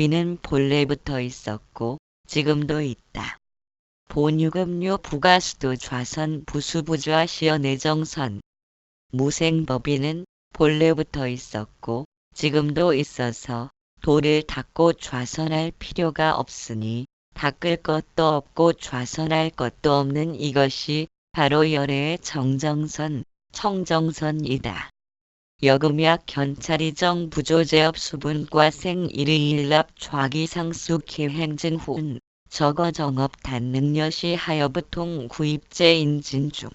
이는 본래부터 있었고 지금도 있다. 본유급류 부가수도 좌선 부수부좌 시어내정선 무생법인은 본래부터 있었고 지금도 있어서 도를 닦고 좌선할 필요가 없으니 닦을 것도 없고 좌선할 것도 없는 이것이 바로 열애의 정정선, 청정선이다. 여금약 견찰이정 부조제업 수분과 생일의일납 좌기상수 기행증후운 적어정업 단능여시 하여부통 구입제 인진 중.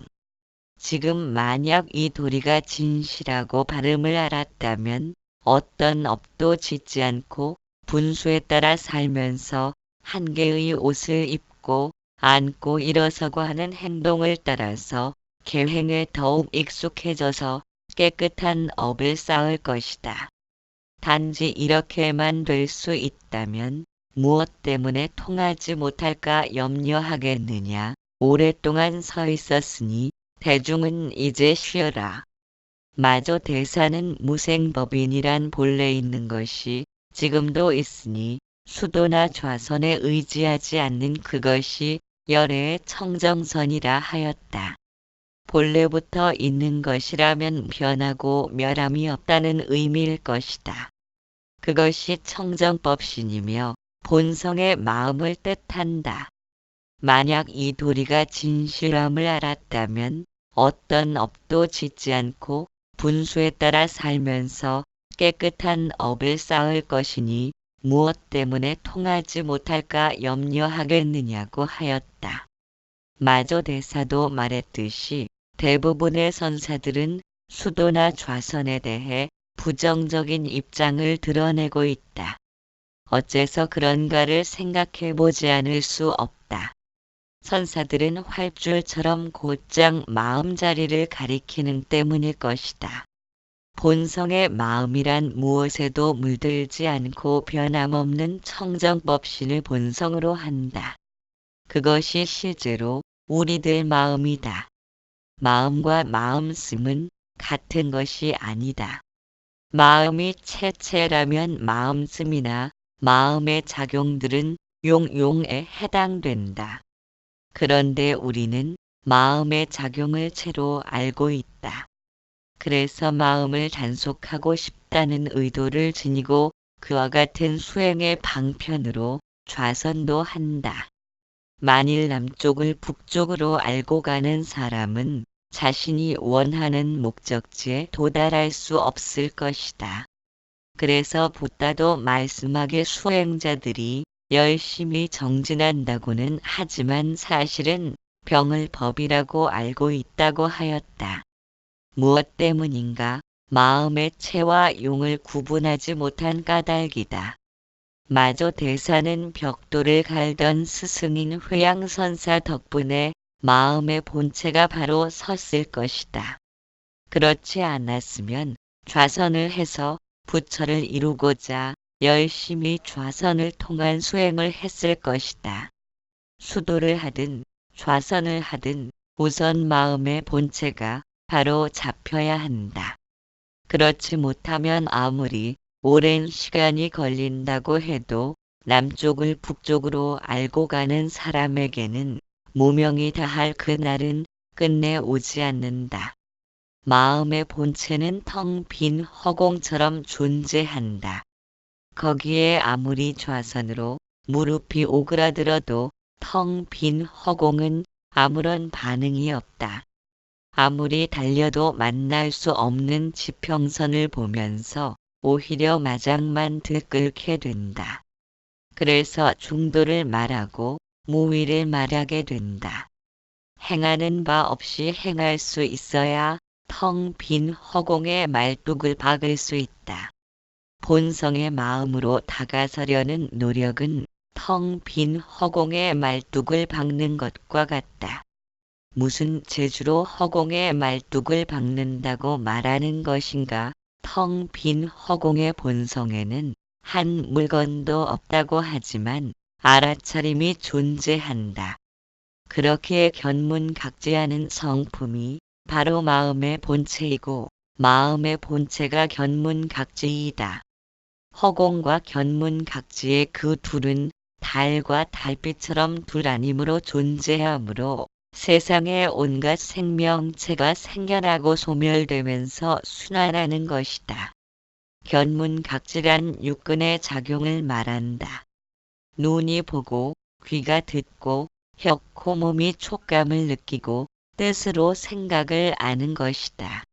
지금 만약 이 도리가 진실하고 발음을 알았다면 어떤 업도 짓지 않고 분수에 따라 살면서 한 개의 옷을 입고 앉고 일어서고 하는 행동을 따라서 계행에 더욱 익숙해져서 깨끗한 업을 쌓을 것이다. 단지 이렇게만 될 수 있다면 무엇 때문에 통하지 못할까 염려하겠느냐. 오랫동안 서 있었으니 대중은 이제 쉬어라. 마저 대사는 무생법인이란 본래 있는 것이 지금도 있으니 수도나 좌선에 의지하지 않는 그것이 열애의 청정선이라 하였다. 본래부터 있는 것이라면 변하고 멸함이 없다는 의미일 것이다. 그것이 청정법신이며 본성의 마음을 뜻한다. 만약 이 도리가 진실함을 알았다면 어떤 업도 짓지 않고 분수에 따라 살면서 깨끗한 업을 쌓을 것이니 무엇 때문에 통하지 못할까 염려하겠느냐고 하였다. 마저 대사도 말했듯이 대부분의 선사들은 수도나 좌선에 대해 부정적인 입장을 드러내고 있다. 어째서 그런가를 생각해 보지 않을 수 없다. 선사들은 활줄처럼 곧장 마음자리를 가리키는 때문일 것이다. 본성의 마음이란 무엇에도 물들지 않고 변함없는 청정법신을 본성으로 한다. 그것이 실제로 우리들 마음이다. 마음과 마음씀은 같은 것이 아니다. 마음이 채채라면 마음씀이나 마음의 작용들은 용용에 해당된다. 그런데 우리는 마음의 작용을 채로 알고 있다. 그래서 마음을 단속하고 싶다는 의도를 지니고 그와 같은 수행의 방편으로 좌선도 한다. 만일 남쪽을 북쪽으로 알고 가는 사람은 자신이 원하는 목적지에 도달할 수 없을 것이다. 그래서 붓다도 말씀하게 수행자들이 열심히 정진한다고는 하지만 사실은 병을 법이라고 알고 있다고 하였다. 무엇 때문인가? 마음의 체와 용을 구분하지 못한 까닭이다. 마저 대사는 벽돌을 갈던 스승인 회양선사 덕분에 마음의 본체가 바로 섰을 것이다. 그렇지 않았으면 좌선을 해서 부처를 이루고자 열심히 좌선을 통한 수행을 했을 것이다. 수도를 하든 좌선을 하든 우선 마음의 본체가 바로 잡혀야 한다. 그렇지 못하면 아무리 오랜 시간이 걸린다고 해도 남쪽을 북쪽으로 알고 가는 사람에게는 무명이 다할 그날은 끝내 오지 않는다. 마음의 본체는 텅 빈 허공처럼 존재한다. 거기에 아무리 좌선으로 무릎이 오그라들어도 텅 빈 허공은 아무런 반응이 없다. 아무리 달려도 만날 수 없는 지평선을 보면서 오히려 마장만 들끓게 된다. 그래서 중도를 말하고 무위를 말하게 된다. 행하는 바 없이 행할 수 있어야 텅 빈 허공에 말뚝을 박을 수 있다. 본성의 마음으로 다가서려는 노력은 텅 빈 허공에 말뚝을 박는 것과 같다. 무슨 재주로 허공에 말뚝을 박는다고 말하는 것인가? 텅 빈 허공의 본성에는 한 물건도 없다고 하지만 알아차림이 존재한다. 그렇게 견문각지하는 성품이 바로 마음의 본체이고 마음의 본체가 견문각지이다. 허공과 견문각지의 그 둘은 달과 달빛처럼 둘 아님으로 존재하므로 세상에 온갖 생명체가 생겨나고 소멸되면서 순환하는 것이다. 견문각지란 육근의 작용을 말한다. 눈이 보고 귀가 듣고 혀, 코, 몸이 촉감을 느끼고 뜻으로 생각을 아는 것이다.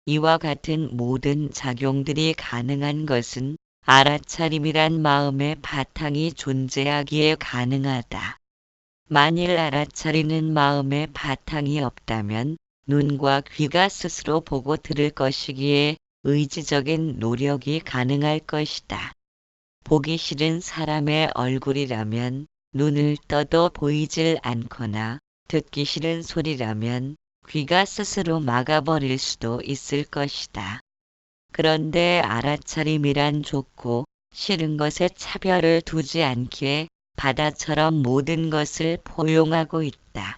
이와 같은 모든 작용들이 가능한 것은 알아차림이란 마음의 바탕이 존재하기에 가능하다. 만일 알아차리는 마음의 바탕이 없다면 눈과 귀가 스스로 보고 들을 것이기에 의지적인 노력이 가능할 것이다. 보기 싫은 사람의 얼굴이라면 눈을 떠도 보이질 않거나 듣기 싫은 소리라면 귀가 스스로 막아버릴 수도 있을 것이다. 그런데 알아차림이란 좋고 싫은 것에 차별을 두지 않기에 바다처럼 모든 것을 포용하고 있다.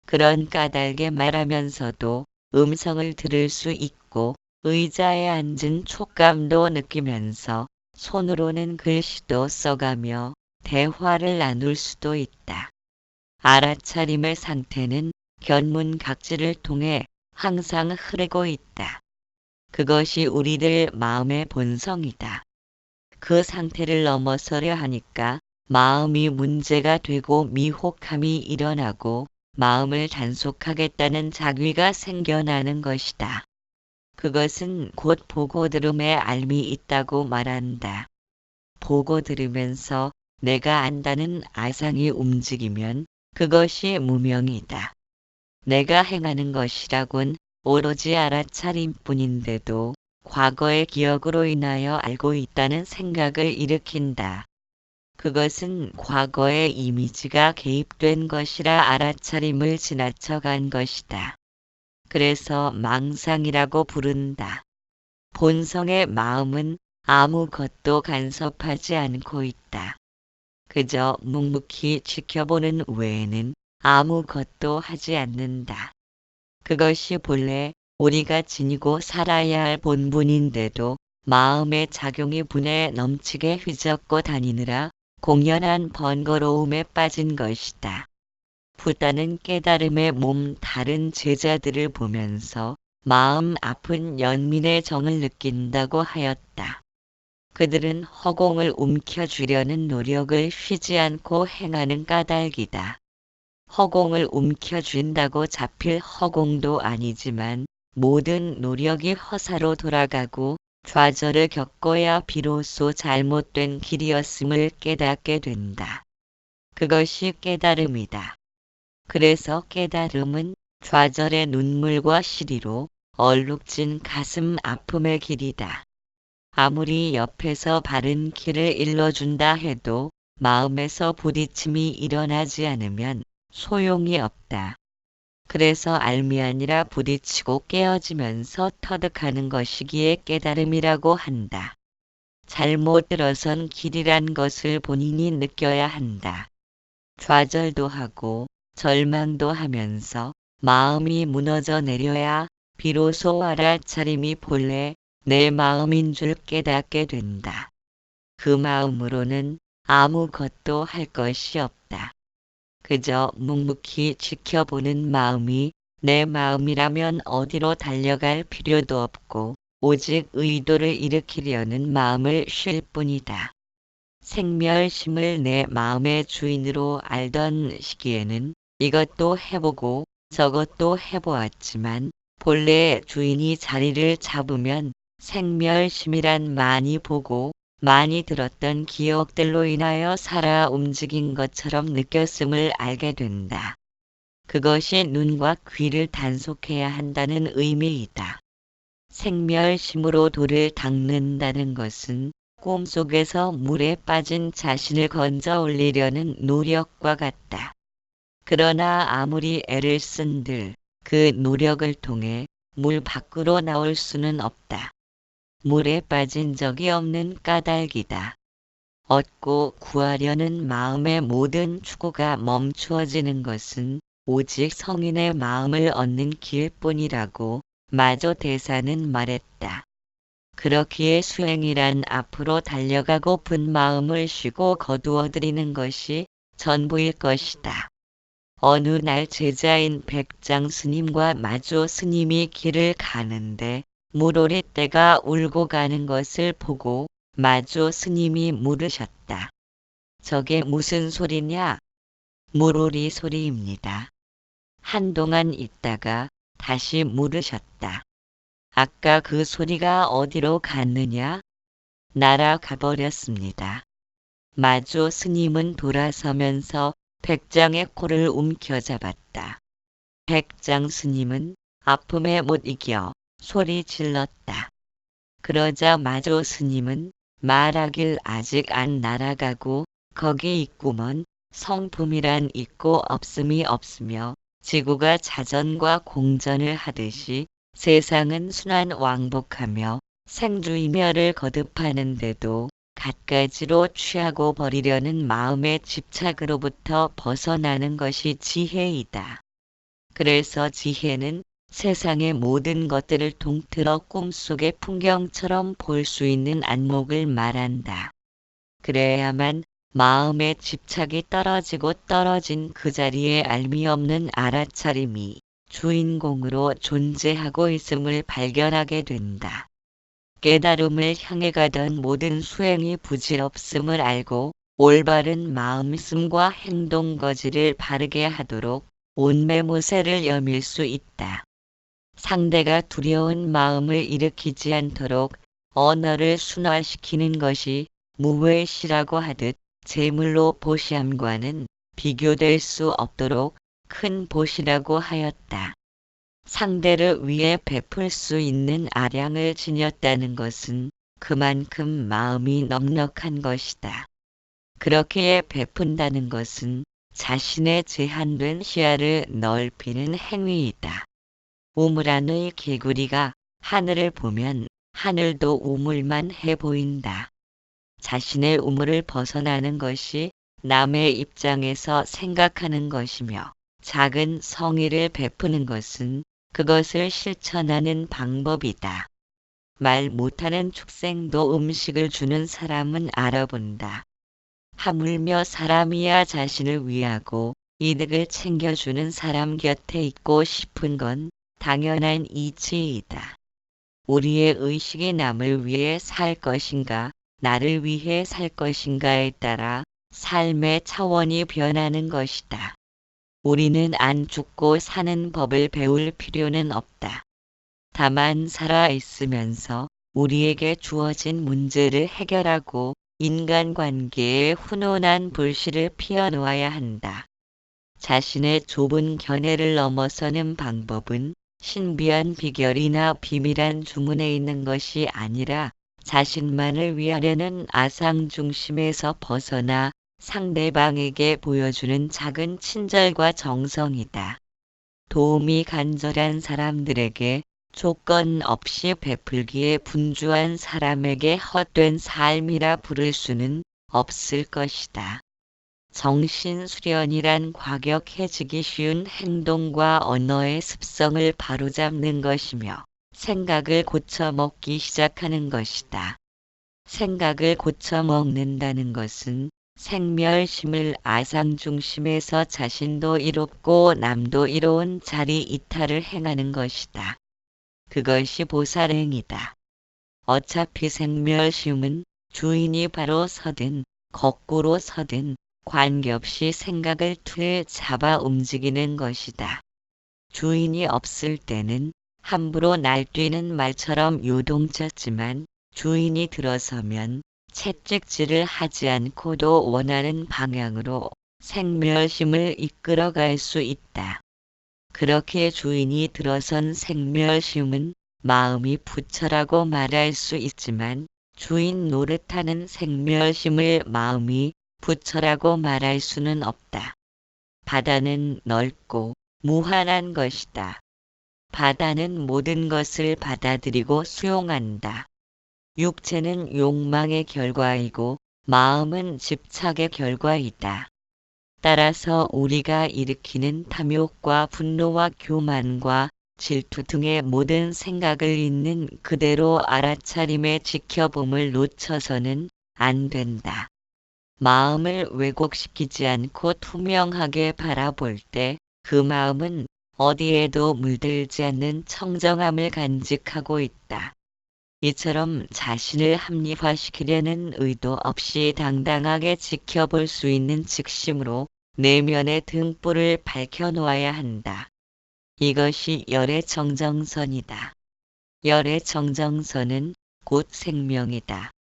그런 까닭에 말하면서도 음성을 들을 수 있고 의자에 앉은 촉감도 느끼면서 손으로는 글씨도 써가며 대화를 나눌 수도 있다. 알아차림의 상태는 견문각지를 통해 항상 흐르고 있다. 그것이 우리들 마음의 본성이다. 그 상태를 넘어서려 하니까 마음이 문제가 되고 미혹함이 일어나고 마음을 단속하겠다는 자귀가 생겨나는 것이다. 그것은 곧 보고 들음에 알미 있다고 말한다. 보고 들으면서 내가 안다는 아상이 움직이면 그것이 무명이다. 내가 행하는 것이라곤 오로지 알아차림뿐인데도 과거의 기억으로 인하여 알고 있다는 생각을 일으킨다. 그것은 과거의 이미지가 개입된 것이라 알아차림을 지나쳐간 것이다. 그래서 망상이라고 부른다. 본성의 마음은 아무것도 간섭하지 않고 있다. 그저 묵묵히 지켜보는 외에는 아무것도 하지 않는다. 그것이 본래 우리가 지니고 살아야 할 본분인데도 마음의 작용이 분에 넘치게 휘젓고 다니느라 공연한 번거로움에 빠진 것이다. 부다는 깨달음에 몸 다른 제자들을 보면서 마음 아픈 연민의 정을 느낀다고 하였다. 그들은 허공을 움켜쥐려는 노력을 쉬지 않고 행하는 까닭이다. 허공을 움켜쥔다고 잡힐 허공도 아니지만 모든 노력이 허사로 돌아가고 좌절을 겪어야 비로소 잘못된 길이었음을 깨닫게 된다. 그것이 깨달음이다. 그래서 깨달음은 좌절의 눈물과 시리로 얼룩진 가슴 아픔의 길이다. 아무리 옆에서 바른 길을 일러준다 해도 마음에서 부딪힘이 일어나지 않으면 소용이 없다. 그래서 알미 아니라 부딪히고 깨어지면서 터득하는 것이기에 깨달음이라고 한다. 잘못 들어선 길이란 것을 본인이 느껴야 한다. 좌절도 하고 절망도 하면서 마음이 무너져 내려야 비로소 알아차림이 본래 내 마음인 줄 깨닫게 된다. 그 마음으로는 아무것도 할 것이 없다. 그저 묵묵히 지켜보는 마음이 내 마음이라면 어디로 달려갈 필요도 없고 오직 의도를 일으키려는 마음을 쉴 뿐이다. 생멸심을 내 마음의 주인으로 알던 시기에는 이것도 해보고 저것도 해보았지만 본래 주인이 자리를 잡으면 생멸심이란 많이 보고 많이 들었던 기억들로 인하여 살아 움직인 것처럼 느꼈음을 알게 된다. 그것이 눈과 귀를 단속해야 한다는 의미이다. 생멸심으로 돌을 닦는다는 것은 꿈속에서 물에 빠진 자신을 건져 올리려는 노력과 같다. 그러나 아무리 애를 쓴들 그 노력을 통해 물 밖으로 나올 수는 없다. 물에 빠진 적이 없는 까닭이다. 얻고 구하려는 마음의 모든 추구가 멈추어지는 것은 오직 성인의 마음을 얻는 길뿐이라고 마조 대사는 말했다. 그렇기에 수행이란 앞으로 달려가고픈 마음을 쉬고 거두어들이는 것이 전부일 것이다. 어느 날 제자인 백장 스님과 마조 스님이 길을 가는데 물오리떼가 울고 가는 것을 보고 마조 스님이 물으셨다. 저게 무슨 소리냐? 물오리 소리입니다. 한동안 있다가 다시 물으셨다. 아까 그 소리가 어디로 갔느냐? 날아가 버렸습니다. 마조 스님은 돌아서면서 백장의 코를 움켜잡았다. 백장 스님은 아픔에 못 이겨 소리 질렀다. 그러자 마조 스님은 말하길 아직 안 날아가고 거기 있구먼 성품이란 있고 없음이 없으며 지구가 자전과 공전을 하듯이 세상은 순환왕복하며 생주이멸을 거듭하는데도 갖가지로 취하고 버리려는 마음의 집착으로부터 벗어나는 것이 지혜이다. 그래서 지혜는 세상의 모든 것들을 통틀어 꿈속의 풍경처럼 볼 수 있는 안목을 말한다. 그래야만 마음의 집착이 떨어지고 떨어진 그 자리에 알미 없는 알아차림이 주인공으로 존재하고 있음을 발견하게 된다. 깨달음을 향해 가던 모든 수행이 부질없음을 알고 올바른 마음씀과 행동거지를 바르게 하도록 온매무새를 여밀 수 있다. 상대가 두려운 마음을 일으키지 않도록 언어를 순화시키는 것이 무외시라고 하듯 제물로 보시함과는 비교될 수 없도록 큰 보시라고 하였다. 상대를 위해 베풀 수 있는 아량을 지녔다는 것은 그만큼 마음이 넉넉한 것이다. 그렇게 베푼다는 것은 자신의 제한된 시야를 넓히는 행위이다. 우물 안의 개구리가 하늘을 보면 하늘도 우물만 해 보인다. 자신의 우물을 벗어나는 것이 남의 입장에서 생각하는 것이며 작은 성의를 베푸는 것은 그것을 실천하는 방법이다. 말 못하는 축생도 음식을 주는 사람은 알아본다. 하물며 사람이야 자신을 위하고 이득을 챙겨주는 사람 곁에 있고 싶은 건 당연한 이치이다. 우리의 의식이 남을 위해 살 것인가, 나를 위해 살 것인가에 따라 삶의 차원이 변하는 것이다. 우리는 안 죽고 사는 법을 배울 필요는 없다. 다만 살아있으면서 우리에게 주어진 문제를 해결하고 인간관계에 훈훈한 불씨를 피워놓아야 한다. 자신의 좁은 견해를 넘어서는 방법은 신비한 비결이나 비밀한 주문에 있는 것이 아니라 자신만을 위하려는 아상 중심에서 벗어나 상대방에게 보여주는 작은 친절과 정성이다. 도움이 간절한 사람들에게 조건 없이 베풀기에 분주한 사람에게 헛된 삶이라 부를 수는 없을 것이다. 정신수련이란 과격해지기 쉬운 행동과 언어의 습성을 바로잡는 것이며 생각을 고쳐먹기 시작하는 것이다. 생각을 고쳐먹는다는 것은 생멸심을 아상중심에서 자신도 이롭고 남도 이로운 자리 이탈을 행하는 것이다. 그것이 보살행이다. 어차피 생멸심은 주인이 바로 서든 거꾸로 서든 관계없이 생각을 틀에 잡아 움직이는 것이다. 주인이 없을 때는 함부로 날뛰는 말처럼 요동쳤지만 주인이 들어서면 채찍질을 하지 않고도 원하는 방향으로 생멸심을 이끌어갈 수 있다. 그렇게 주인이 들어선 생멸심은 마음이 부처라고 말할 수 있지만 주인 노릇하는 생멸심을 마음이 부처라고 말할 수는 없다. 바다는 넓고 무한한 것이다. 바다는 모든 것을 받아들이고 수용한다. 육체는 욕망의 결과이고 마음은 집착의 결과이다. 따라서 우리가 일으키는 탐욕과 분노와 교만과 질투 등의 모든 생각을 있는 그대로 알아차림에 지켜봄을 놓쳐서는 안 된다. 마음을 왜곡시키지 않고 투명하게 바라볼 때 그 마음은 어디에도 물들지 않는 청정함을 간직하고 있다. 이처럼 자신을 합리화시키려는 의도 없이 당당하게 지켜볼 수 있는 즉심으로 내면의 등불을 밝혀놓아야 한다. 이것이 열의 정정선이다. 열의 정정선은 곧 생명이다.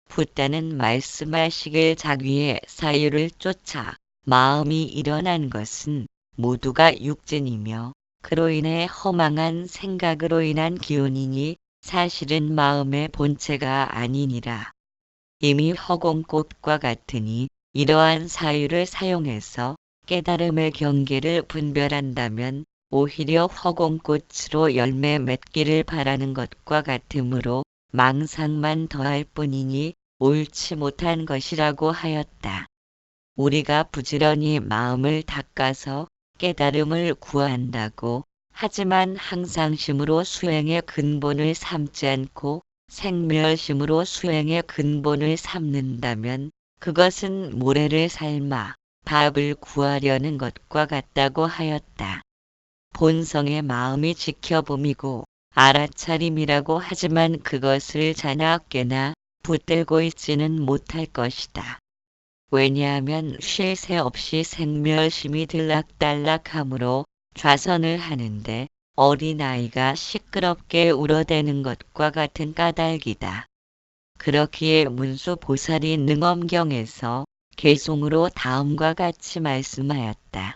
붓다는 말씀하시길 자귀의 사유를 쫓아 마음이 일어난 것은 모두가 육진이며 그로 인해 허망한 생각으로 인한 기운이니 사실은 마음의 본체가 아니니라. 이미 허공꽃과 같으니 이러한 사유를 사용해서 깨달음의 경계를 분별한다면 오히려 허공꽃으로 열매 맺기를 바라는 것과 같으므로 망상만 더할 뿐이니 옳지 못한 것이라고 하였다. 우리가 부지런히 마음을 닦아서 깨달음을 구한다고 하지만 항상심으로 수행의 근본을 삼지 않고 생멸심으로 수행의 근본을 삼는다면 그것은 모래를 삶아 밥을 구하려는 것과 같다고 하였다. 본성의 마음이 지켜봄이고 알아차림이라고 하지만 그것을 자나깨나 붙들고 있지는 못할 것이다. 왜냐하면 쉴 새 없이 생멸심이 들락달락하므로 좌선을 하는데 어린아이가 시끄럽게 울어대는 것과 같은 까닭이다. 그렇기에 문수보살이 능엄경에서 개송으로 다음과 같이 말씀하였다.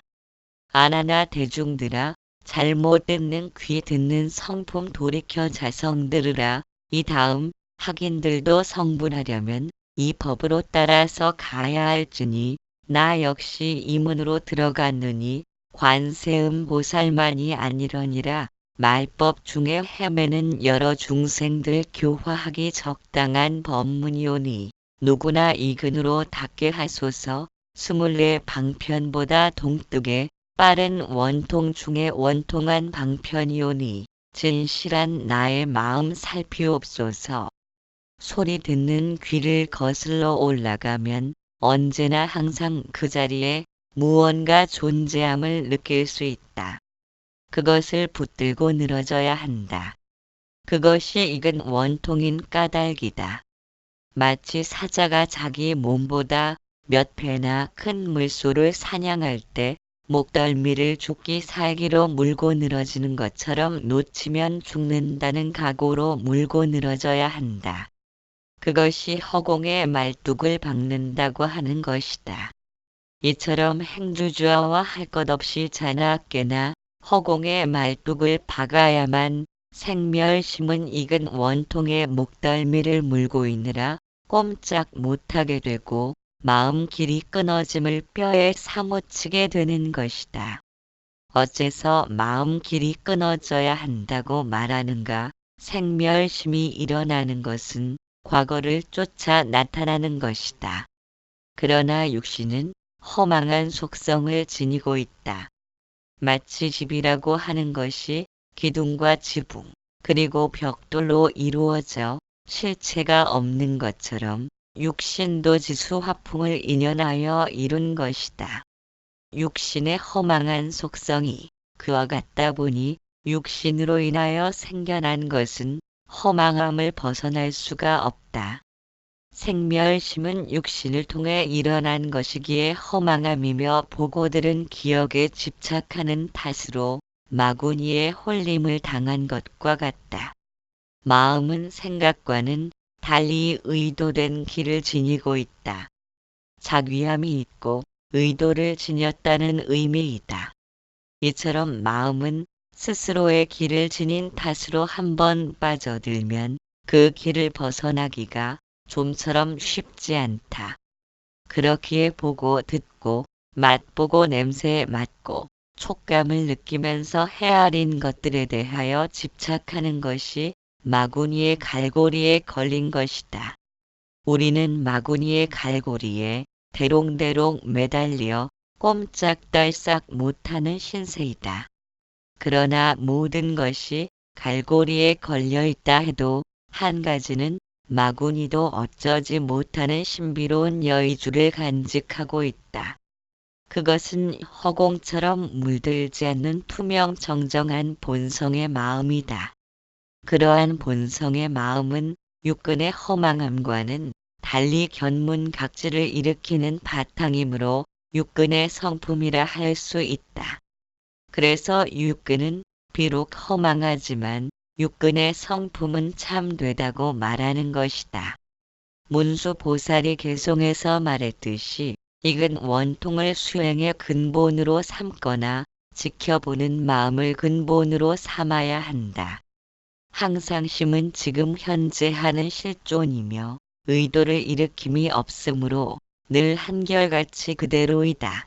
아나나 대중들아, 잘못 듣는 귀 듣는 성품 돌이켜 자성 들으라. 이 다음 학인들도 성불하려면 이 법으로 따라서 가야 할지니 나 역시 이 문으로 들어갔느니 관세음 보살만이 아니러니라. 말법 중에 헤매는 여러 중생들 교화하기 적당한 법문이오니 누구나 이 근으로 닦게 하소서. 24 방편보다 동뜨게 빠른 원통 중에 원통한 방편이오니 진실한 나의 마음 살피옵소서. 소리 듣는 귀를 거슬러 올라가면 언제나 항상 그 자리에 무언가 존재함을 느낄 수 있다. 그것을 붙들고 늘어져야 한다. 그것이 익은 원통인 까닭이다. 마치 사자가 자기 몸보다 몇 배나 큰 물소를 사냥할 때 목덜미를 죽기 살기로 물고 늘어지는 것처럼 놓치면 죽는다는 각오로 물고 늘어져야 한다. 그것이 허공에 말뚝을 박는다고 하는 것이다. 이처럼 행주주아와 할 것 없이 자나깨나 허공에 말뚝을 박아야만 생멸심은 익은 원통의 목덜미를 물고 있느라 꼼짝 못하게 되고 마음 길이 끊어짐을 뼈에 사무치게 되는 것이다. 어째서 마음 길이 끊어져야 한다고 말하는가? 생멸심이 일어나는 것은 과거를 쫓아 나타나는 것이다. 그러나 육신은 허망한 속성을 지니고 있다. 마치 집이라고 하는 것이 기둥과 지붕, 그리고 벽돌로 이루어져 실체가 없는 것처럼 육신도 지수화풍을 인연하여 이룬 것이다. 육신의 허망한 속성이 그와 같다 보니 육신으로 인하여 생겨난 것은 허망함을 벗어날 수가 없다. 생멸심은 육신을 통해 일어난 것이기에 허망함이며 보고 들은 기억에 집착하는 탓으로 마구니에 홀림을 당한 것과 같다. 마음은 생각과는 달리 의도된 길을 지니고 있다. 작위함이 있고 의도를 지녔다는 의미이다. 이처럼 마음은 스스로의 길을 지닌 탓으로 한번 빠져들면 그 길을 벗어나기가 좀처럼 쉽지 않다. 그렇기에 보고 듣고 맛보고 냄새 맡고 촉감을 느끼면서 헤아린 것들에 대하여 집착하는 것이 마구니의 갈고리에 걸린 것이다. 우리는 마구니의 갈고리에 대롱대롱 매달려 꼼짝달싹 못하는 신세이다. 그러나 모든 것이 갈고리에 걸려 있다 해도 한 가지는 마구니도 어쩌지 못하는 신비로운 여의주를 간직하고 있다. 그것은 허공처럼 물들지 않는 투명 정정한 본성의 마음이다. 그러한 본성의 마음은 육근의 허망함과는 달리 견문각지를 일으키는 바탕이므로 육근의 성품이라 할 수 있다. 그래서 육근은 비록 허망하지만 육근의 성품은 참되다고 말하는 것이다. 문수보살이 개송에서 말했듯이 익은 원통을 수행의 근본으로 삼거나 지켜보는 마음을 근본으로 삼아야 한다. 항상심은 지금 현재 하는 실존이며 의도를 일으킴이 없으므로 늘 한결같이 그대로이다.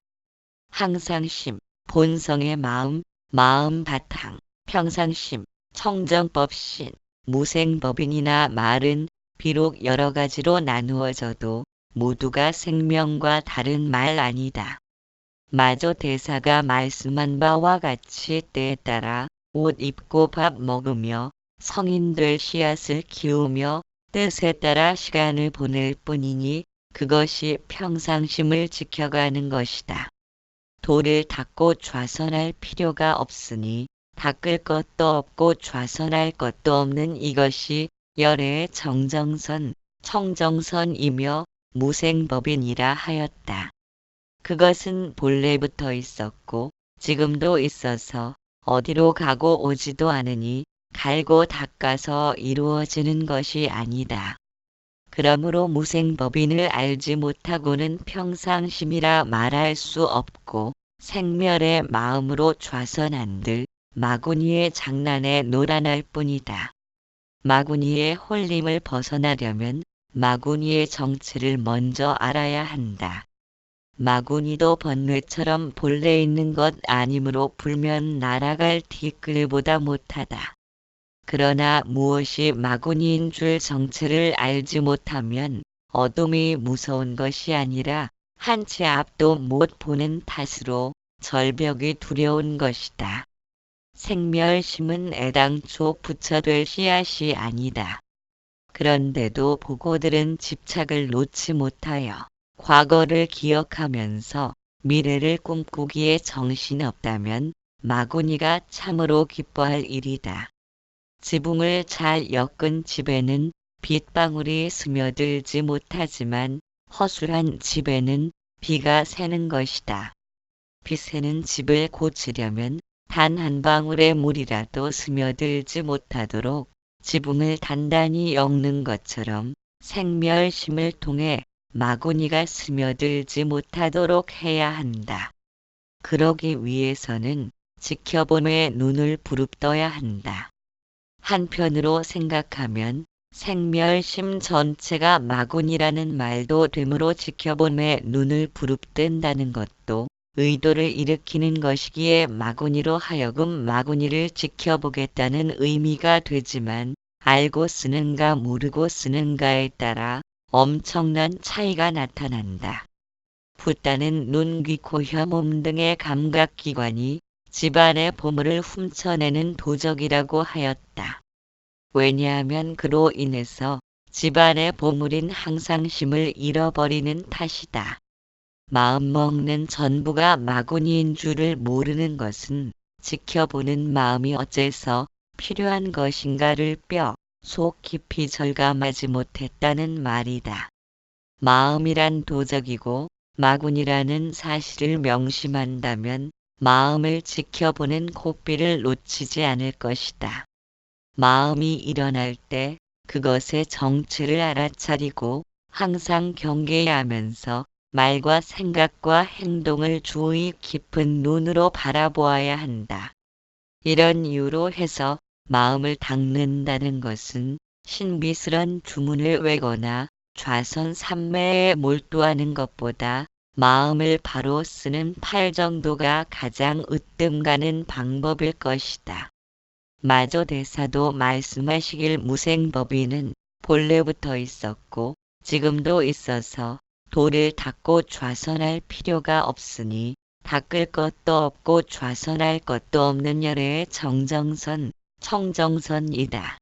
항상심, 본성의 마음, 마음 바탕, 평상심, 청정법신, 무생법인이나 말은 비록 여러 가지로 나누어져도 모두가 생명과 다른 말 아니다. 마저 대사가 말씀한 바와 같이 때에 따라 옷 입고 밥 먹으며 성인들 씨앗을 키우며 뜻에 따라 시간을 보낼 뿐이니 그것이 평상심을 지켜가는 것이다. 돌을 닦고 좌선할 필요가 없으니 닦을 것도 없고 좌선할 것도 없는 이것이 열애의 정정선, 청정선이며 무생법인이라 하였다. 그것은 본래부터 있었고 지금도 있어서 어디로 가고 오지도 않으니 갈고 닦아서 이루어지는 것이 아니다. 그러므로 무생법인을 알지 못하고는 평상심이라 말할 수 없고 생멸의 마음으로 좌선한들 마구니의 장난에 놀아날 뿐이다. 마구니의 홀림을 벗어나려면 마구니의 정체를 먼저 알아야 한다. 마구니도 번뇌처럼 본래 있는 것 아니므로 불면 날아갈 티끌보다 못하다. 그러나 무엇이 마구니인 줄 정체를 알지 못하면 어둠이 무서운 것이 아니라 한 치 앞도 못 보는 탓으로 절벽이 두려운 것이다. 생멸심은 애당초 부처될 씨앗이 아니다. 그런데도 보고들은 집착을 놓지 못하여 과거를 기억하면서 미래를 꿈꾸기에 정신없다면 마구니가 참으로 기뻐할 일이다. 지붕을 잘 엮은 집에는 빗방울이 스며들지 못하지만 허술한 집에는 비가 새는 것이다. 비 새는 집을 고치려면 단 한 방울의 물이라도 스며들지 못하도록 지붕을 단단히 엮는 것처럼 생멸심을 통해 마구니가 스며들지 못하도록 해야 한다. 그러기 위해서는 지켜봄의 눈을 부릅떠야 한다. 한편으로 생각하면 생멸심 전체가 마구니라는 말도 되므로 지켜봄의 눈을 부릅뜬다는 것도 의도를 일으키는 것이기에 마구니로 하여금 마구니를 지켜보겠다는 의미가 되지만 알고 쓰는가 모르고 쓰는가에 따라 엄청난 차이가 나타난다. 붓다는 눈, 귀, 코, 혀, 몸 등의 감각기관이 집안의 보물을 훔쳐내는 도적이라고 하였다. 왜냐하면 그로 인해서 집안의 보물인 항상심을 잃어버리는 탓이다. 마음먹는 전부가 마구니인 줄을 모르는 것은 지켜보는 마음이 어째서 필요한 것인가를 속 깊이 절감하지 못했다는 말이다. 마음이란 도적이고 마구니라는 사실을 명심한다면 마음을 지켜보는 고삐를 놓치지 않을 것이다. 마음이 일어날 때 그것의 정체를 알아차리고 항상 경계하면서 말과 생각과 행동을 주의 깊은 눈으로 바라보아야 한다. 이런 이유로 해서 마음을 닦는다는 것은 신비스런 주문을 외거나 좌선 삼매에 몰두하는 것보다 마음을 바로 쓰는 팔 정도가 가장 으뜸 가는 방법일 것이다. 마저 대사도 말씀하시길 무생법인은 본래부터 있었고 지금도 있어서 돌을 닦고 좌선할 필요가 없으니 닦을 것도 없고 좌선할 것도 없는 열애의 정정선, 청정선이다.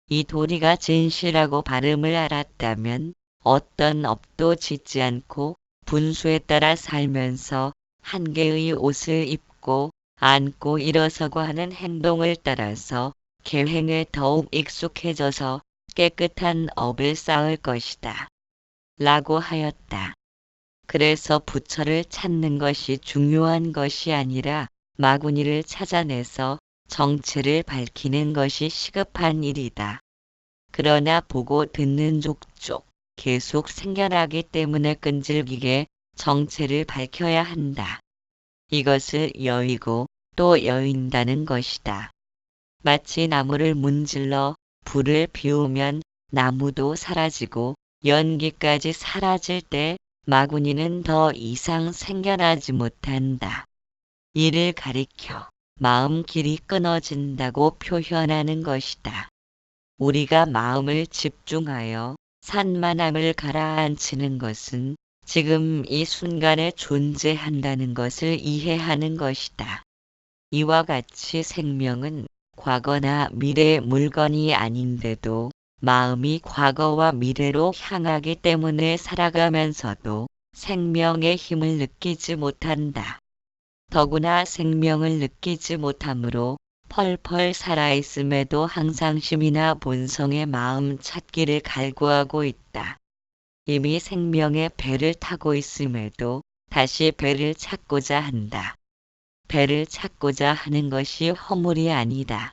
이 도리가 진실하고 바름을 알았다면 어떤 업도 짓지 않고 분수에 따라 살면서 한 개의 옷을 입고 앉고 일어서고 하는 행동을 따라서 계행에 더욱 익숙해져서 깨끗한 업을 쌓을 것이다. 라고 하였다. 그래서 부처를 찾는 것이 중요한 것이 아니라 마구니를 찾아내서 정체를 밝히는 것이 시급한 일이다. 그러나 보고 듣는 족족 계속 생겨나기 때문에 끈질기게 정체를 밝혀야 한다. 이것을 여의고 또 여인다는 것이다. 마치 나무를 문질러 불을 피우면 나무도 사라지고 연기까지 사라질 때 마구니는 더 이상 생겨나지 못한다. 이를 가리켜 마음 길이 끊어진다고 표현하는 것이다. 우리가 마음을 집중하여 산만함을 가라앉히는 것은 지금 이 순간에 존재한다는 것을 이해하는 것이다. 이와 같이 생명은 과거나 미래의 물건이 아닌데도 마음이 과거와 미래로 향하기 때문에 살아가면서도 생명의 힘을 느끼지 못한다. 더구나 생명을 느끼지 못하므로 펄펄 살아있음에도 항상 심이나 본성의 마음 찾기를 갈구하고 있다. 이미 생명의 배를 타고 있음에도 다시 배를 찾고자 한다. 배를 찾고자 하는 것이 허물이 아니다.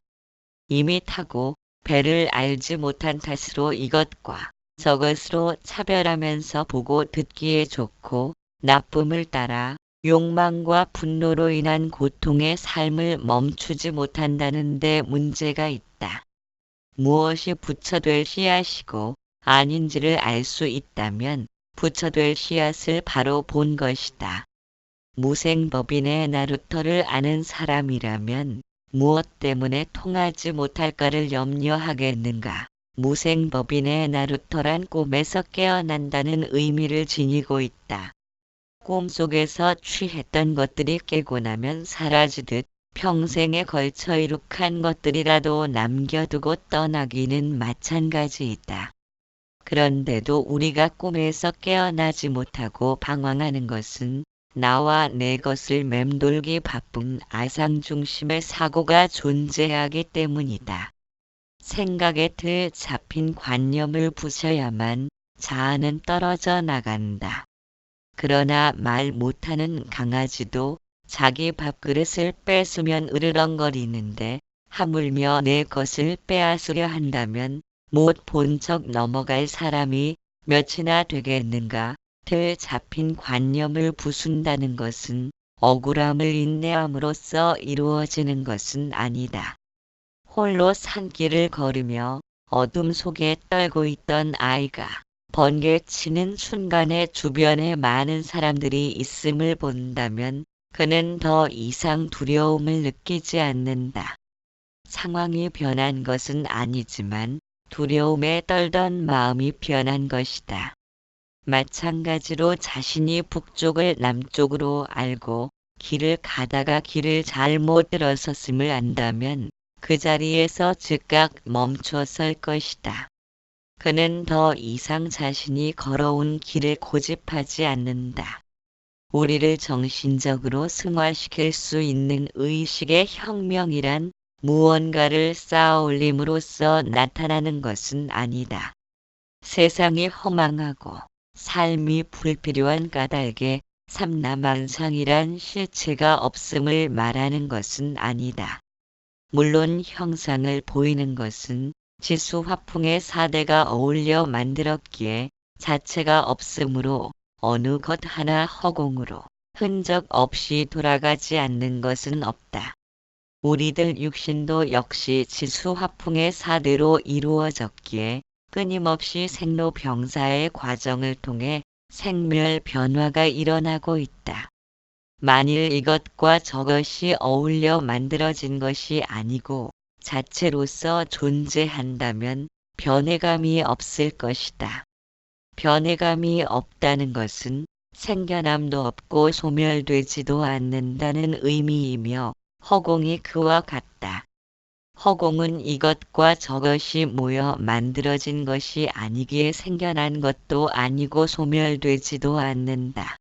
이미 타고 배를 알지 못한 탓으로 이것과 저것으로 차별하면서 보고 듣기에 좋고 나쁨을 따라 욕망과 분노로 인한 고통의 삶을 멈추지 못한다는 데 문제가 있다. 무엇이 부처될 씨앗이고 아닌지를 알 수 있다면 부처될 씨앗을 바로 본 것이다. 무생법인의 나루터를 아는 사람이라면 무엇 때문에 통하지 못할까를 염려하겠는가. 무생법인의 나루터란 꿈에서 깨어난다는 의미를 지니고 있다. 꿈속에서 취했던 것들이 깨고 나면 사라지듯 평생에 걸쳐 이룩한 것들이라도 남겨두고 떠나기는 마찬가지이다. 그런데도 우리가 꿈에서 깨어나지 못하고 방황하는 것은 나와 내 것을 맴돌기 바쁜 아상중심의 사고가 존재하기 때문이다. 생각에 틀 잡힌 관념을 부셔야만 자아는 떨어져 나간다. 그러나 말 못하는 강아지도 자기 밥그릇을 뺏으면 으르렁거리는데 하물며 내 것을 빼앗으려 한다면 못 본 척 넘어갈 사람이 몇이나 되겠는가. 틀 잡힌 관념을 부순다는 것은 억울함을 인내함으로써 이루어지는 것은 아니다. 홀로 산길을 걸으며 어둠 속에 떨고 있던 아이가 번개치는 순간에 주변에 많은 사람들이 있음을 본다면 그는 더 이상 두려움을 느끼지 않는다. 상황이 변한 것은 아니지만 두려움에 떨던 마음이 변한 것이다. 마찬가지로 자신이 북쪽을 남쪽으로 알고 길을 가다가 길을 잘못 들어섰음을 안다면 그 자리에서 즉각 멈춰 설 것이다. 그는 더 이상 자신이 걸어온 길을 고집하지 않는다. 우리를 정신적으로 승화시킬 수 있는 의식의 혁명이란 무언가를 쌓아올림으로써 나타나는 것은 아니다. 세상이 허망하고 삶이 불필요한 까닭에 삼라만상이란 실체가 없음을 말하는 것은 아니다. 물론 형상을 보이는 것은 지수화풍의 사대가 어울려 만들었기에 자체가 없으므로 어느 것 하나 허공으로 흔적 없이 돌아가지 않는 것은 없다. 우리들 육신도 역시 지수화풍의 사대로 이루어졌기에 끊임없이 생로병사의 과정을 통해 생멸 변화가 일어나고 있다. 만일 이것과 저것이 어울려 만들어진 것이 아니고 자체로서 존재한다면 변해감이 없을 것이다. 변해감이 없다는 것은 생겨남도 없고 소멸되지도 않는다는 의미이며 허공이 그와 같다. 허공은 이것과 저것이 모여 만들어진 것이 아니기에 생겨난 것도 아니고 소멸되지도 않는다.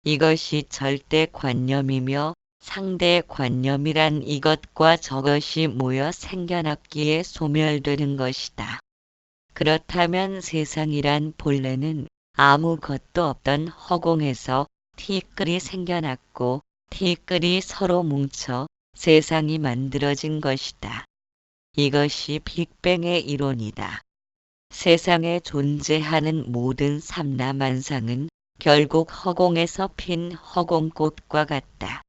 이것이 절대관념이며 상대관념이란 이것과 저것이 모여 생겨났기에 소멸되는 것이다. 그렇다면 세상이란 본래는 아무것도 없던 허공에서 티끌이 생겨났고 티끌이 서로 뭉쳐 세상이 만들어진 것이다. 이것이 빅뱅의 이론이다. 세상에 존재하는 모든 삼라만상은 결국 허공에서 핀 허공꽃과 같다.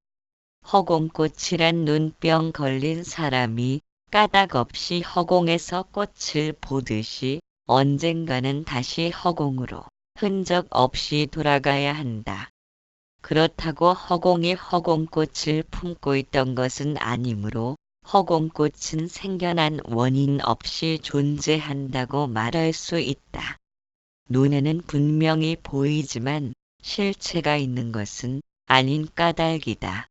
허공꽃이란 눈병 걸린 사람이 까닭 없이 허공에서 꽃을 보듯이 언젠가는 다시 허공으로 흔적 없이 돌아가야 한다. 그렇다고 허공이 허공꽃을 품고 있던 것은 아니므로 허공꽃은 생겨난 원인 없이 존재한다고 말할 수 있다. 눈에는 분명히 보이지만 실체가 있는 것은 아닌 까닭이다.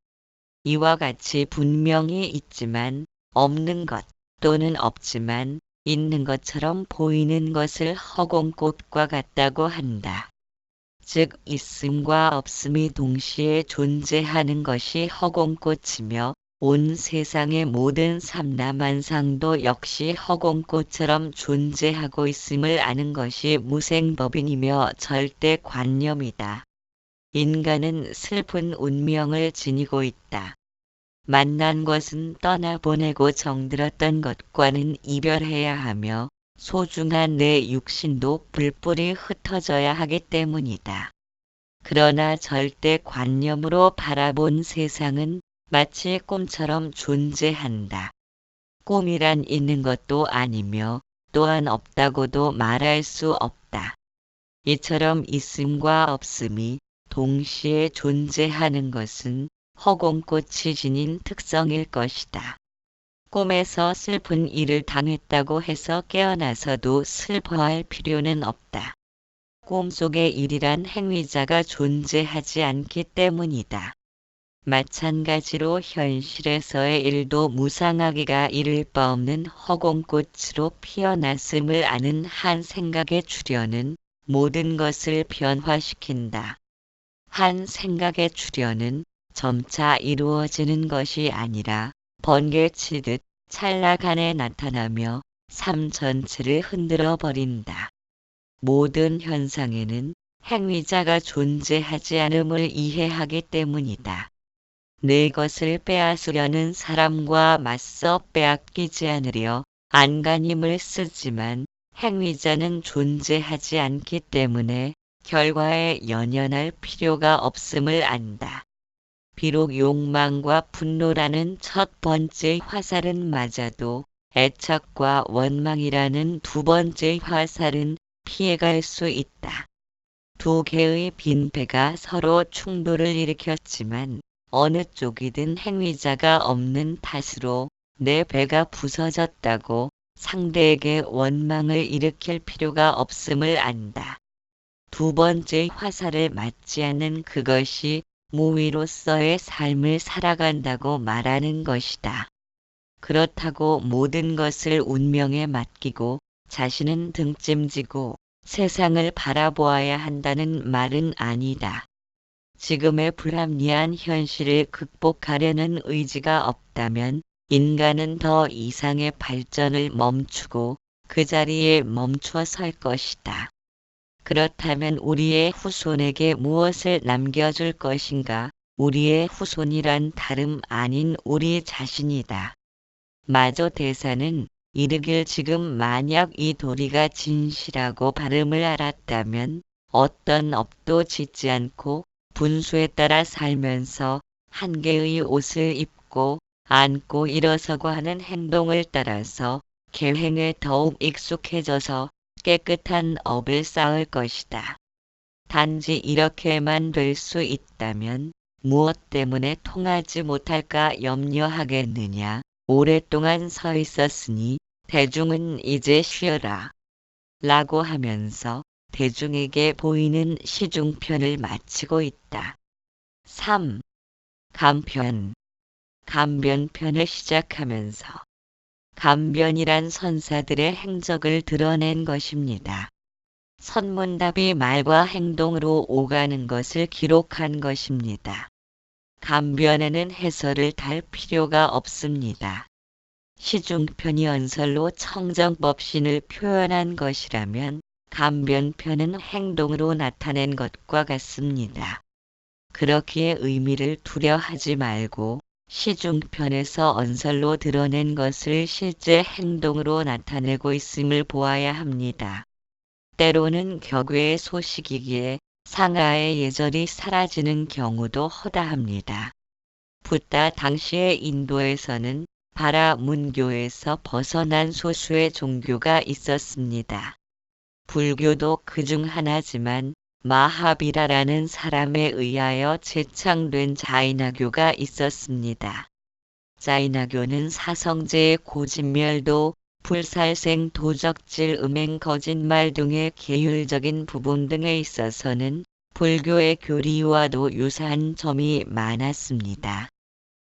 이와 같이 분명히 있지만 없는 것 또는 없지만 있는 것처럼 보이는 것을 허공꽃과 같다고 한다. 즉 있음과 없음이 동시에 존재하는 것이 허공꽃이며 온 세상의 모든 삼라만상도 역시 허공꽃처럼 존재하고 있음을 아는 것이 무생법인이며 절대관념이다. 인간은 슬픈 운명을 지니고 있다. 만난 것은 떠나보내고 정들었던 것과는 이별해야 하며 소중한 내 육신도 불불이 흩어져야 하기 때문이다. 그러나 절대관념으로 바라본 세상은 마치 꿈처럼 존재한다. 꿈이란 있는 것도 아니며 또한 없다고도 말할 수 없다. 이처럼 있음과 없음이 동시에 존재하는 것은 허공꽃이 지닌 특성일 것이다. 꿈에서 슬픈 일을 당했다고 해서 깨어나서도 슬퍼할 필요는 없다. 꿈속의 일이란 행위자가 존재하지 않기 때문이다. 마찬가지로 현실에서의 일도 무상하기가 이를 바 없는 허공꽃으로 피어났음을 아는 한 생각의 출현은 모든 것을 변화시킨다. 한 생각의 출현은 점차 이루어지는 것이 아니라 번개치듯 찰나간에 나타나며 삶 전체를 흔들어 버린다. 모든 현상에는 행위자가 존재하지 않음을 이해하기 때문이다. 내 것을 빼앗으려는 사람과 맞서 빼앗기지 않으려 안간힘을 쓰지만 행위자는 존재하지 않기 때문에 결과에 연연할 필요가 없음을 안다. 비록 욕망과 분노라는 첫 번째 화살은 맞아도 애착과 원망이라는 두 번째 화살은 피해갈 수 있다. 두 개의 빈배가 서로 충돌을 일으켰지만 어느 쪽이든 행위자가 없는 탓으로 내 배가 부서졌다고 상대에게 원망을 일으킬 필요가 없음을 안다. 두 번째 화살을 맞지 않는 그것이 무위로서의 삶을 살아간다고 말하는 것이다. 그렇다고 모든 것을 운명에 맡기고 자신은 등짐지고 세상을 바라보아야 한다는 말은 아니다. 지금의 불합리한 현실을 극복하려는 의지가 없다면 인간은 더 이상의 발전을 멈추고 그 자리에 멈춰 설 것이다. 그렇다면 우리의 후손에게 무엇을 남겨줄 것인가? 우리의 후손이란 다름 아닌 우리 자신이다. 마조 대사는 이르길 지금 만약 이 도리가 진실하고 바름을 알았다면 어떤 업도 짓지 않고 분수에 따라 살면서 한 개의 옷을 입고 앉고 일어서고 하는 행동을 따라서 계행에 더욱 익숙해져서 깨끗한 업을 쌓을 것이다. 단지 이렇게만 될 수 있다면 무엇 때문에 통하지 못할까 염려하겠느냐. 오랫동안 서 있었으니 대중은 이제 쉬어라. 라고 하면서 대중에게 보이는 시중편을 마치고 있다. 3. 감편. 감변편을 시작하면서 감변이란 선사들의 행적을 드러낸 것입니다. 선문답이 말과 행동으로 오가는 것을 기록한 것입니다. 감변에는 해설을 달 필요가 없습니다. 시중편이 언설로 청정법신을 표현한 것이라면 감변편은 행동으로 나타낸 것과 같습니다. 그렇기에 의미를 두려하지 말고 시중편에서 언설로 드러낸 것을 실제 행동으로 나타내고 있음을 보아야 합니다. 때로는 격외의 소식이기에 상하의 예절이 사라지는 경우도 허다합니다. 붓다 당시의 인도에서는 바라문교에서 벗어난 소수의 종교가 있었습니다. 불교도 그중 하나지만 마하비라라는 사람에 의하여 제창된 자이나교가 있었습니다. 자이나교는 사성제의 고진멸도, 불살생, 도적질, 음행, 거짓말 등의 계율적인 부분 등에 있어서는 불교의 교리와도 유사한 점이 많았습니다.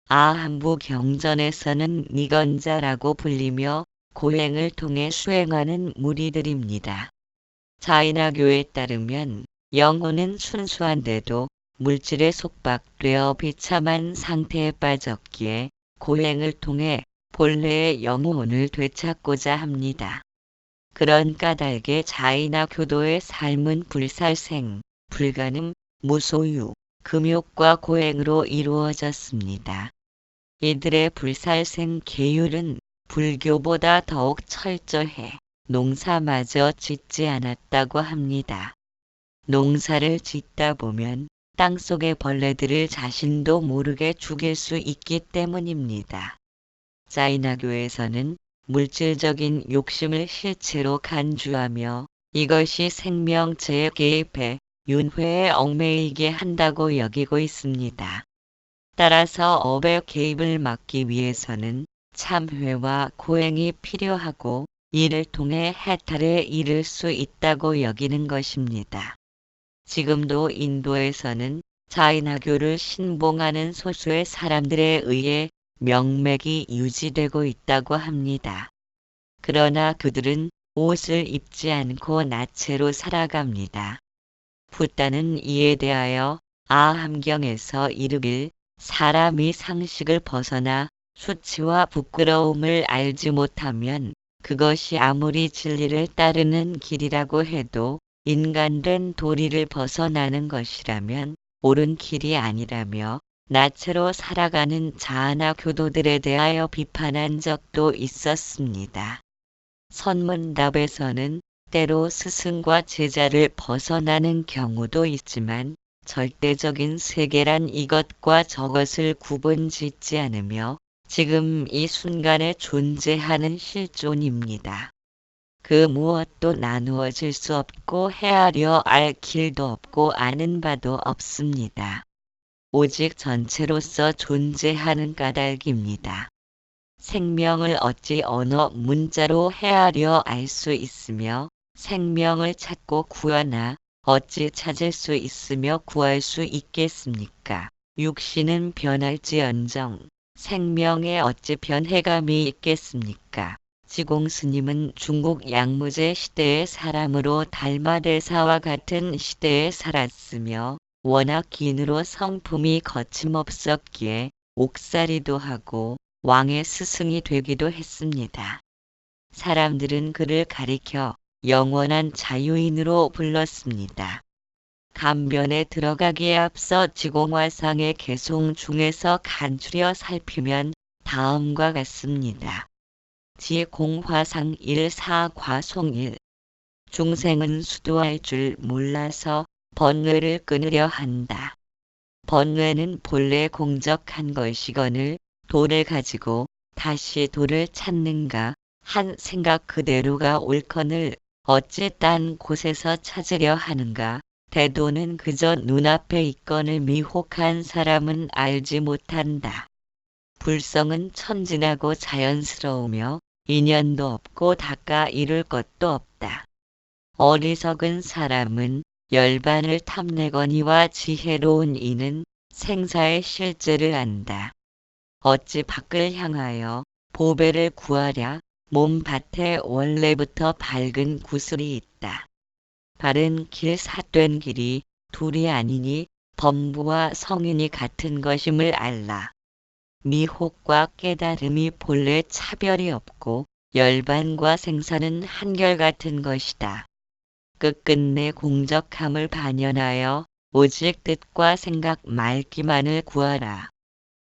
아함부 경전에서는 니건자라고 불리며 고행을 통해 수행하는 무리들입니다. 자이나교에 따르면 영혼은 순수한데도 물질에 속박되어 비참한 상태에 빠졌기에 고행을 통해 본래의 영혼을 되찾고자 합니다. 그런 까닭에 자이나 교도의 삶은 불살생, 불가늠, 무소유, 금욕과 고행으로 이루어졌습니다. 이들의 불살생 계율은 불교보다 더욱 철저해 농사마저 짓지 않았다고 합니다. 농사를 짓다 보면 땅속의 벌레들을 자신도 모르게 죽일 수 있기 때문입니다. 자이나교에서는 물질적인 욕심을 실체로 간주하며 이것이 생명체에 개입해 윤회에 얽매이게 한다고 여기고 있습니다. 따라서 업의 개입을 막기 위해서는 참회와 고행이 필요하고 이를 통해 해탈에 이를 수 있다고 여기는 것입니다. 지금도 인도에서는 자이나교를 신봉하는 소수의 사람들에 의해 명맥이 유지되고 있다고 합니다. 그러나 그들은 옷을 입지 않고 나체로 살아갑니다. 붓다는 이에 대하여 아함경에서 이르길 사람이 상식을 벗어나 수치와 부끄러움을 알지 못하면 그것이 아무리 진리를 따르는 길이라고 해도 인간된 도리를 벗어나는 것이라면 옳은 길이 아니라며 나체로 살아가는 자아나 교도들에 대하여 비판한 적도 있었습니다. 선문답에서는 때로 스승과 제자를 벗어나는 경우도 있지만 절대적인 세계란 이것과 저것을 구분짓지 않으며 지금 이 순간에 존재하는 실존입니다. 그 무엇도 나누어질 수 없고 헤아려 알 길도 없고 아는 바도 없습니다. 오직 전체로서 존재하는 까닭입니다. 생명을 어찌 언어 문자로 헤아려 알 수 있으며 생명을 찾고 구하나 어찌 찾을 수 있으며 구할 수 있겠습니까? 육신은 변할지언정 생명에 어찌 변해감이 있겠습니까? 지공스님은 중국 양무제 시대의 사람으로 달마대사와 같은 시대에 살았으며 워낙 긴으로 성품이 거침없었기에 옥살이도 하고 왕의 스승이 되기도 했습니다. 사람들은 그를 가리켜 영원한 자유인으로 불렀습니다. 감변에 들어가기에 앞서 지공화상의 개송 중에서 간추려 살피면 다음과 같습니다. 지공화상 1사 과송 1. 중생은 수도할 줄 몰라서 번뇌를 끊으려 한다. 번뇌는 본래 공적한 것이거늘 도를 가지고 다시 도를 찾는가 한 생각 그대로가 옳거늘 어찌 딴 곳에서 찾으려 하는가. 대도는 그저 눈앞에 있거늘 미혹한 사람은 알지 못한다. 불성은 천진하고 자연스러우며 인연도 없고 닦아 이룰 것도 없다. 어리석은 사람은 열반을 탐내거니와 지혜로운 이는 생사의 실제를 안다. 어찌 밖을 향하여 보배를 구하랴. 몸밭에 원래부터 밝은 구슬이 있다. 바른 길 삿된 길이 둘이 아니니 범부와 성인이 같은 것임을 알라. 미혹과 깨달음이 본래 차별이 없고 열반과 생사는 한결같은 것이다. 끝끝내 공적함을 반연하여 오직 뜻과 생각 맑기만을 구하라.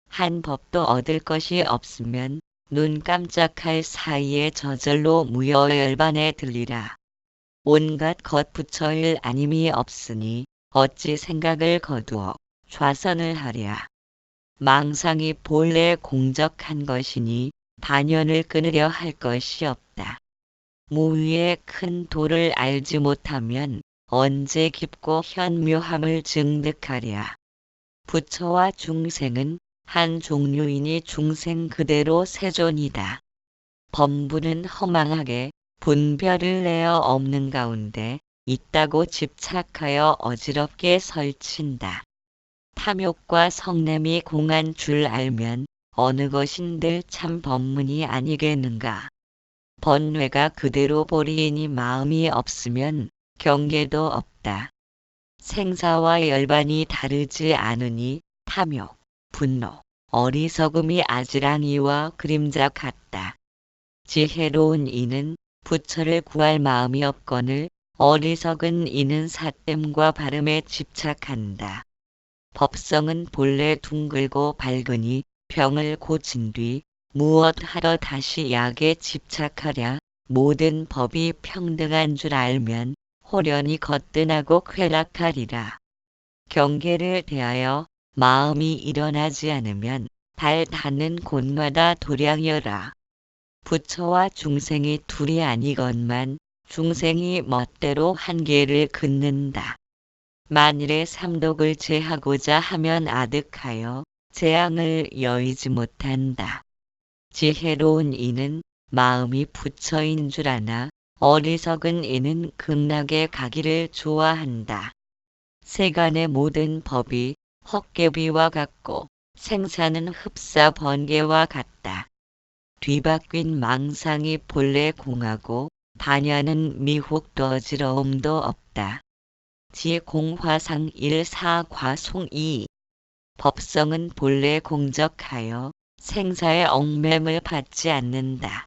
한 법도 얻을 것이 없으면 눈 깜짝할 사이에 저절로 무여열반에 들리라. 온갖 겉부처일 아님이 없으니 어찌 생각을 거두어 좌선을 하랴. 망상이 본래 공적한 것이니 반연을 끊으려 할 것이 없다. 무위의 큰 도를 알지 못하면 언제 깊고 현묘함을 증득하랴. 부처와 중생은 한 종류이니 중생 그대로 세존이다. 범부는 허망하게 분별을 내어 없는 가운데 있다고 집착하여 어지럽게 설친다. 탐욕과 성냄이 공한 줄 알면 어느 것인들 참 법문이 아니겠는가. 번뇌가 그대로 보리이니 마음이 없으면 경계도 없다. 생사와 열반이 다르지 않으니 탐욕, 분노, 어리석음이 아지랑이와 그림자 같다. 지혜로운 이는 부처를 구할 마음이 없거늘 어리석은 이는 사땜과 발음에 집착한다. 법성은 본래 둥글고 밝으니 병을 고친 뒤 무엇하러 다시 약에 집착하랴. 모든 법이 평등한 줄 알면 호련히 거뜬하고 쾌락하리라. 경계를 대하여 마음이 일어나지 않으면 발 닿는 곳마다 도량여라. 부처와 중생이 둘이 아니건만 중생이 멋대로 한계를 긋는다. 만일에 삼독을 제하고자 하면 아득하여 재앙을 여의지 못한다. 지혜로운 이는 마음이 부처인 줄 아나 어리석은 이는 극락에 가기를 좋아한다. 세간의 모든 법이 헛개비와 같고 생사는 흡사 번개와 같다. 뒤바뀐 망상이 본래 공하고 반야는 미혹도 어지러움도 없다. 지공화상 1사과송2 법성은 본래 공적하여 생사의 얽매임을 받지 않는다.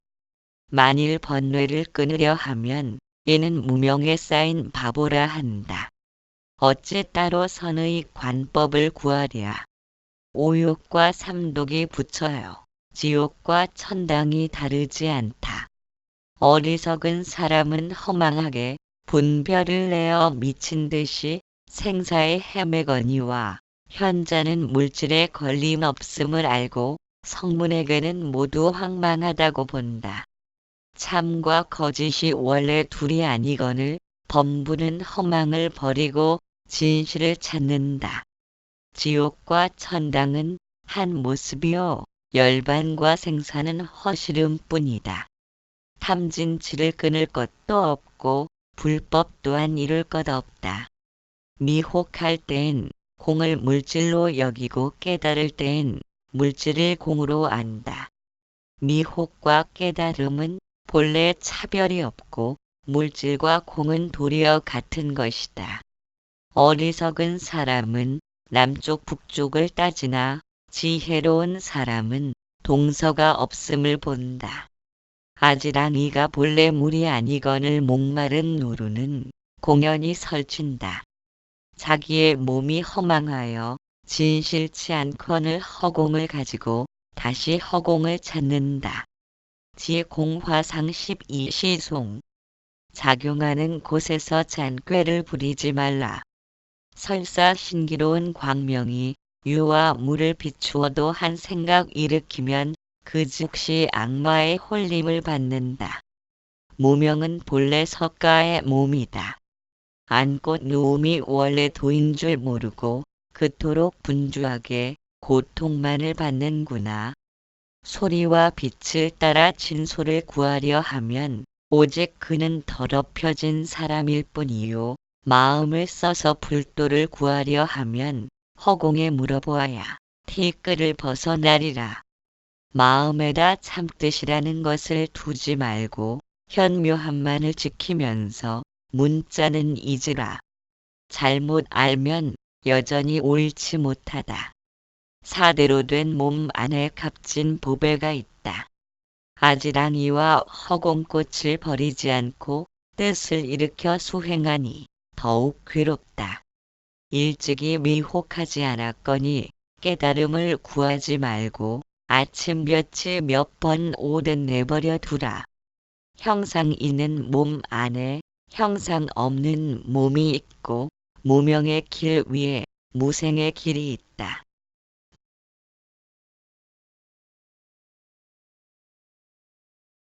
만일 번뇌를 끊으려 하면 이는 무명에 쌓인 바보라 한다. 어찌 따로 선의 관법을 구하랴. 오욕과 삼독이 부처요. 지옥과 천당이 다르지 않다. 어리석은 사람은 허망하게 분별을 내어 미친 듯이 생사에 헤매거니와 현자는 물질에 걸림 없음을 알고 성문에게는 모두 황망하다고 본다. 참과 거짓이 원래 둘이 아니거늘 범부는 허망을 버리고 진실을 찾는다. 지옥과 천당은 한 모습이요 열반과 생사는 허시름뿐이다. 탐진치를 끊을 것도 없고 불법 또한 이룰 것 없다. 미혹할 땐 공을 물질로 여기고 깨달을 땐 물질을 공으로 안다. 미혹과 깨달음은 본래 차별이 없고 물질과 공은 도리어 같은 것이다. 어리석은 사람은 남쪽 북쪽을 따지나 지혜로운 사람은 동서가 없음을 본다. 아지랑이가 본래 물이 아니거늘 목마른 노루는 공연히 설친다. 자기의 몸이 허망하여 진실치 않거늘 허공을 가지고 다시 허공을 찾는다. 지공화상 12시송 작용하는 곳에서 잔꾀를 부리지 말라. 설사 신기로운 광명이 유와 물을 비추어도 한 생각 일으키면 그 즉시 악마의 홀림을 받는다. 무명은 본래 석가의 몸이다. 앉고 누움이 원래 도인 줄 모르고 그토록 분주하게 고통만을 받는구나. 소리와 빛을 따라 진소를 구하려 하면 오직 그는 더럽혀진 사람일 뿐이요. 마음을 써서 불도를 구하려 하면 허공에 물어보아야 티끌을 벗어나리라. 마음에다 참뜻이라는 것을 두지 말고 현묘함만을 지키면서 문자는 잊으라. 잘못 알면 여전히 옳지 못하다. 사대로 된 몸 안에 값진 보배가 있다. 아지랑이와 허공꽃을 버리지 않고 뜻을 일으켜 수행하니 더욱 괴롭다. 일찍이 미혹하지 않았거니 깨달음을 구하지 말고 아침볕이 몇 번 오듯 내버려 두라. 형상 있는 몸 안에 형상 없는 몸이 있고 무명의 길 위에 무생의 길이 있다.